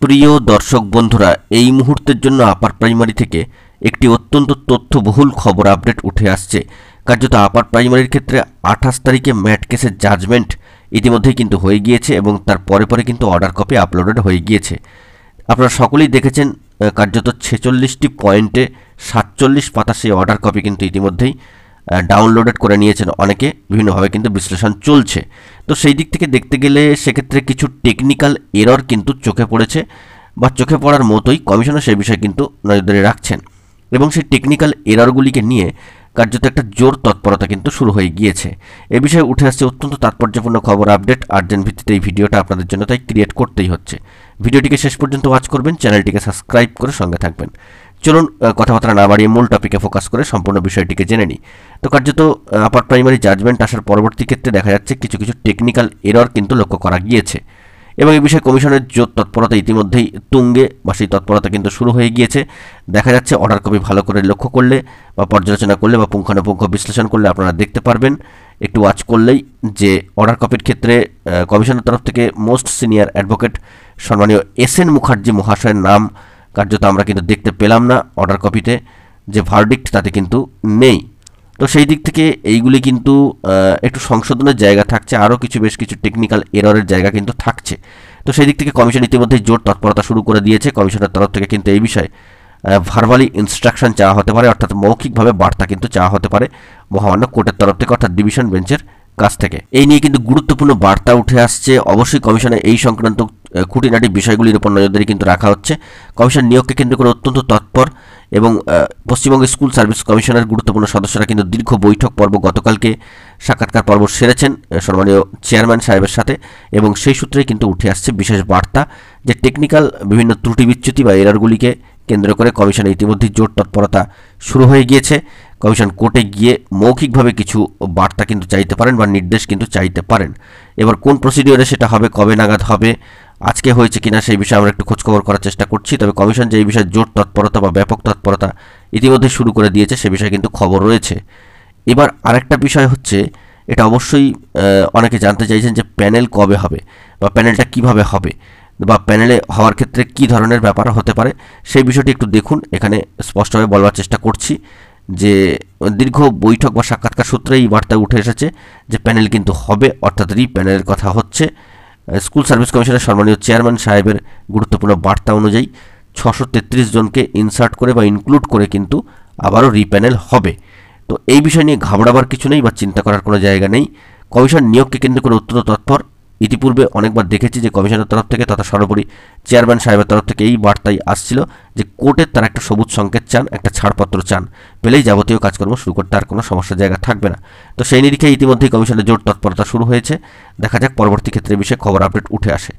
প্রিয় দর্শক বন্ধুরা, এই মুহূর্তের জন্য আপার প্রাইমারি থেকে একটি অত্যন্ত তথ্যবহুল খবর আপডেট উঠে আসছে। কার্যত আপার প্রাইমারির ক্ষেত্রে 28 তারিখে ম্যাট কেসের জাজমেন্ট ইতিমধ্যেই কিন্তু হয়ে গিয়েছে এবং তার পরে পরে কিন্তু অর্ডার কপি আপলোডেড হয়ে গিয়েছে। আপনারা সকলেই দেখেছেন কার্যত 46টি পয়েন্টে 47 পাতা সেই অর্ডার কপি কিন্তু ইতিমধ্যেই ডাউনলোডেড করে নিয়েছেন অনেকে, বিভিন্নভাবে কিন্তু বিশ্লেষণ চলছে। তো সেই দিক থেকে দেখতে গেলে সেক্ষেত্রে কিছু টেকনিক্যাল এরর কিন্তু চোখে পড়েছে বা চোখে পড়ার মতোই কমিশনার সেই বিষয়ে কিন্তু নজরদারি রাখছেন এবং সেই টেকনিক্যাল এররগুলিকে নিয়ে কার্যত একটা জোর তৎপরতা কিন্তু শুরু হয়ে গিয়েছে। এ বিষয়ে উঠে আসছে অত্যন্ত তাৎপর্যপূর্ণ খবর আপডেট। আর্জেন্ট ভিত্তিতে এই ভিডিওটা আপনাদের জন্য তাই ক্রিয়েট করতেই হচ্ছে। ভিডিওটিকে শেষ পর্যন্ত ওয়াচ করবেন, চ্যানেলটিকে সাবস্ক্রাইব করে সঙ্গে থাকবেন। চলুন কথাবার্তা না বাড়িয়ে মূল টপিকে ফোকাস করে সম্পূর্ণ বিষয়টিকে জেনে নিই। তো কার্যত আপার প্রাইমারি জাজমেন্ট আসার পরবর্তী ক্ষেত্রে দেখা যাচ্ছে কিছু কিছু টেকনিক্যাল এরর কিন্তু লক্ষ্য করা গিয়েছে এবং এই বিষয়ে কমিশনের জোর তৎপরতা ইতিমধ্যেই তুঙ্গে বা সেই তৎপরতা কিন্তু শুরু হয়ে গিয়েছে। দেখা যাচ্ছে অর্ডার কপি ভালো করে লক্ষ্য করলে বা পর্যালোচনা করলে বা পুঙ্খানুপুঙ্খ বিশ্লেষণ করলে আপনারা দেখতে পারবেন, একটু ওয়াচ করলেই, যে অর্ডার কপির ক্ষেত্রে কমিশনের তরফ থেকে মোস্ট সিনিয়র অ্যাডভোকেট সম্মানীয় SN মুখার্জি মহাশয়ের নাম কার্যত আমরা কিন্তু দেখতে পেলাম না। অর্ডার কপিতে যে ভার্ডিক্ট তাতে কিন্তু নেই। তো সেই দিক থেকে এইগুলি কিন্তু একটু সংশোধনের জায়গা থাকছে, আরও বেশ কিছু টেকনিক্যাল এররের জায়গা কিন্তু থাকছে। তো সেই দিক থেকে কমিশন ইতিমধ্যে জোর তৎপরতা শুরু করে দিয়েছে। কমিশনের তরফ থেকে কিন্তু এই বিষয়ে ভার্বালি ইনস্ট্রাকশন চাওয়া হতে পারে, অর্থাৎ মৌখিকভাবে বার্তা কিন্তু চাওয়া হতে পারে মহামান্য কোর্টের তরফ থেকে, অর্থাৎ ডিভিশন বেঞ্চের কাছ থেকে। এই নিয়ে কিন্তু গুরুত্বপূর্ণ বার্তা উঠে আসছে। অবশ্যই কমিশনে এই সংক্রান্ত খুঁটিনাটি বিষয়গুলির উপর নজরদারি কিন্তু রাখা হচ্ছে। কমিশন নিয়োগকে কেন্দ্র করে অত্যন্ত তৎপর এবং পশ্চিমবঙ্গ স্কুল সার্ভিস কমিশনের গুরুত্বপূর্ণ সদস্যরা কিন্তু দীর্ঘ বৈঠক পর্ব গতকালকে সাক্ষাৎকার পর্ব সেরেছেন সম্মানীয় চেয়ারম্যান সাহেবের সাথে এবং সেই সূত্রেই কিন্তু উঠে আসছে বিশেষ বার্তা যে টেকনিক্যাল বিভিন্ন ত্রুটি বিচ্যুতি বা এররগুলিকে কেন্দ্র করে কমিশনে ইতিমধ্যেই জোর তৎপরতা শুরু হয়ে গিয়েছে। কমিশন কোর্টে গিয়ে মৌখিকভাবে কিছু বার্তা কিন্তু চাইতে পারেন বা নির্দেশ কিন্তু চাইতে পারেন। এবার কোন প্রসিডিওরে সেটা হবে, কবে নাগাদ হবে, আজকে হয়েছে কিনা সেই বিষয়ে আমরা একটু খোঁজখবর করার চেষ্টা করছি। তবে কমিশন যে এই বিষয়ে জোর তৎপরতা বা ব্যাপক তৎপরতা ইতিমধ্যে শুরু করে দিয়েছে সে বিষয়ে কিন্তু খবর রয়েছে। এবার আরেকটা বিষয় হচ্ছে, এটা অবশ্যই অনেকে জানতে চাইছেন যে প্যানেল কবে হবে বা প্যানেলটা কিভাবে হবে বা প্যানেলে হওয়ার ক্ষেত্রে কী ধরনের ব্যাপার হতে পারে সেই বিষয়টি একটু দেখুন। এখানে স্পষ্টভাবে বলবার চেষ্টা করছি যে দীর্ঘ বৈঠক বা সাক্ষাৎকার সূত্রে এই বার্তা উঠে এসেছে যে প্যানেল কিন্তু হবে, অর্থাৎ প্যানেলের কথা হচ্ছে। স্কুল সার্ভিস কমিশনের সম্মানীয় চেয়ারম্যান সাহেবের গুরুত্বপূর্ণ বার্তা অনুযায়ী 633 জনকে ইনসার্ট করে বা ইনক্লুড করে কিন্তু আবারও রিপ্যানেল হবে। তো এই বিষয় নিয়ে ঘাবড়াবার কিছু নেই বা চিন্তা করার কোনো জায়গা নেই। কমিশন নিয়োগকে কেন্দ্র করে অত্যন্ত তৎপর। ইতিপূর্বে অনেকবার দেখেছি যে কমিশনের তরফ থেকে তথা সর্বোপরি চেয়ারম্যান সাহেবের তরফ থেকে এই বার্তাই আসছিল যে কোর্টের তারা একটা সবুজ সংকেত চান, একটা ছাড়পত্র চান, পেলেই যাবতীয় কাজকর্ম শুরু করতে আর কোনো সমস্যার জায়গা থাকবে না। তো সেই নিরিখে ইতিমধ্যেই কমিশনের জোর তৎপরতা শুরু হয়েছে। দেখা যাক পরবর্তী ক্ষেত্রে বিষয়ে খবর আপডেট উঠে আসে।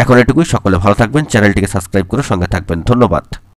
এখন এটুকুই, সকলে ভালো থাকবেন, চ্যানেলটিকে সাবস্ক্রাইব করে সঙ্গে থাকবেন। ধন্যবাদ।